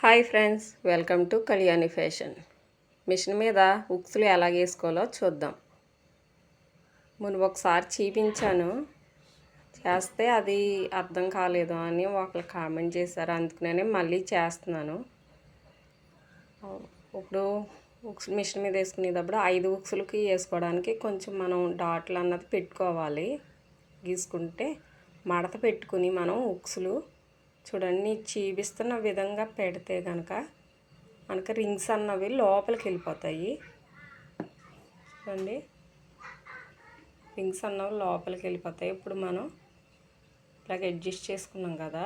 Hi friends, welcome to Kalyani fashion. Machine మీద ఉక్సులు ఎలా వేసుకోవాలో చూద్దాం. మును ఒకసారి చూపించాను, చేస్తే అది అర్థం కాలేదు అని ఒకరు కామెంట్ చేశారు. అందుకనే మళ్ళీ చేస్తున్నాను. ఇప్పుడు మిషన్ మీద వేసుకునేటప్పుడు 5 ఉక్సులకి వేసుకోవడానికి కొంచెం మనం డాట్లు అన్నది పెట్టుకోవాలి. గీసుకుంటే మడత పెట్టుకుని మనం ఉక్సులు చూడండి చూపిస్తున్న విధంగా పెడితే కనుక మనకి రింగ్స్ అన్నవి లోపలికి వెళ్ళిపోతాయి. చూడండి, రింగ్స్ అన్నవి లోపలికి వెళ్ళిపోతాయి. ఇప్పుడు మనం ఇలాగ అడ్జస్ట్ చేసుకున్నాం కదా,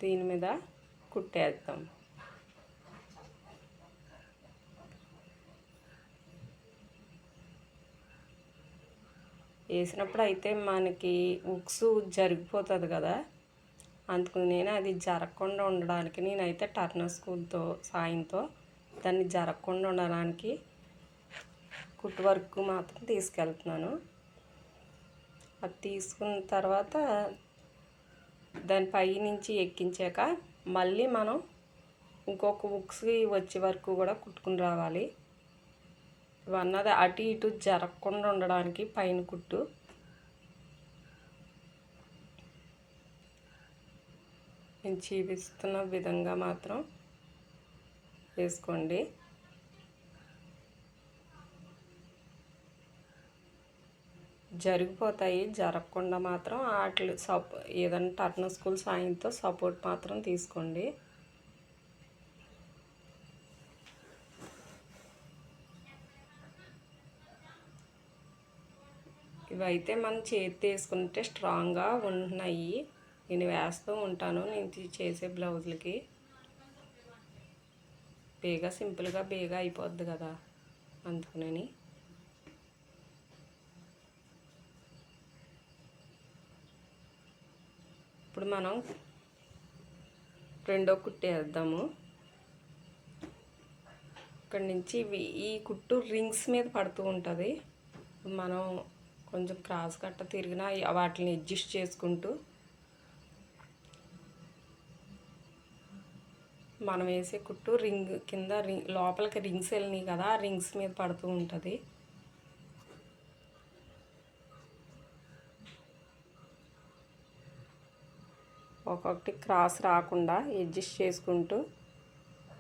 దీని మీద కుట్టేద్దాం. వేసినప్పుడు అయితే మనకి ఉక్స్ జరిగిపోతుంది కదా, అందుకు నేను అది జరగకుండా ఉండడానికి నేనైతే టర్నర్ స్కూల్తో సాయంతో దాన్ని జరగకుండా ఉండడానికి కుట్టు వర్క్ మాత్రం తీసుకెళ్తున్నాను. అది తీసుకున్న తర్వాత దాని పై నుంచి ఎక్కించాక మళ్ళీ మనం ఇంకొక ఉక్స్కి వచ్చే వరకు కూడా కుట్టుకుని రావాలి. ఇవన్నది అటు ఇటు జరగకుండా ఉండడానికి పైన కుట్టు నేను చూపిస్తున్న విధంగా మాత్రం వేసుకోండి. జరిగిపోతాయి, జరగకుండా మాత్రం వాటి ఏదైనా టర్నర్ స్కూల్ సాయంతో సపోర్ట్ మాత్రం తీసుకోండి. ఇవైతే మనం చేతి వేసుకుంటే స్ట్రాంగ్గా ఉంటున్నాయి. నేను వేస్తూ ఉంటాను నేను చేసే బ్లౌజులకి. బేగా సింపుల్గా బేగా అయిపోద్ది కదా, అందుకని. ఇప్పుడు మనం రెండో కుట్టేద్దాము. ఇక్కడి నుంచి ఈ కుట్టు రింగ్స్ మీద పడుతూ ఉంటుంది. మనం కొంచెం క్రాస్ కట్ట తిరిగినా వాటిని అడ్జస్ట్ చేసుకుంటూ మనం వేసే కుట్టు రింగ్ కింద లోపలికి రింగ్స్ వెళ్ళినాయి కదా, ఆ రింగ్స్ మీద పడుతూ ఉంటుంది. ఒక్కొక్కటి క్రాస్ రాకుండా అడ్జస్ట్ చేసుకుంటూ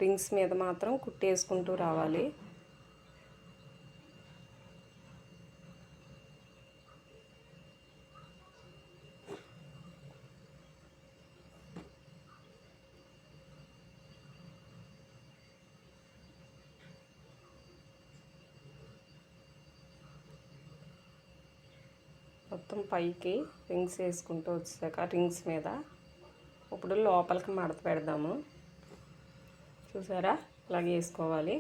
రింగ్స్ మీద మాత్రం కుట్టేసుకుంటూ రావాలి. మొత్తం పైకి రింగ్స్ వేసుకుంటూ వచ్చాక రింగ్స్ మీద ఇప్పుడు లోపలికి మడత పెడదాము. చూసారా, ఇలాగే వేసుకోవాలి.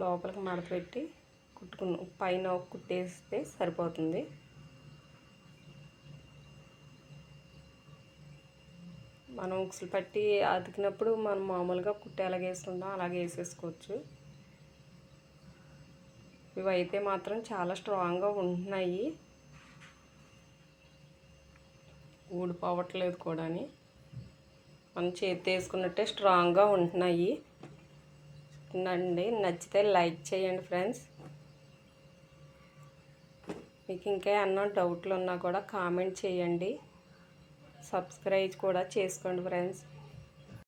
లోపలికి మడత పెట్టి పైన కుట్టేస్తే సరిపోతుంది. మనం ఉక్సులు పట్టి అతికినప్పుడు మనం మామూలుగా కుట్టి ఎలాగ వేసుకుంటాం అలాగే వేసేసుకోవచ్చు. ఇవైతే మాత్రం చాలా స్ట్రాంగ్గా ఉంటున్నాయి, ఊడిపోవట్లేదు కూడా. మనం చేతి వేసుకున్నట్టే స్ట్రాంగ్గా ఉంటున్నాయి. నచ్చితే లైక్ చేయండి ఫ్రెండ్స్. మీకు ఇంకా ఏమన్నా డౌట్లు ఉన్నా కూడా కామెంట్ చేయండి. సబ్స్క్రైబ్ కూడా చేసుకోండి ఫ్రెండ్స్.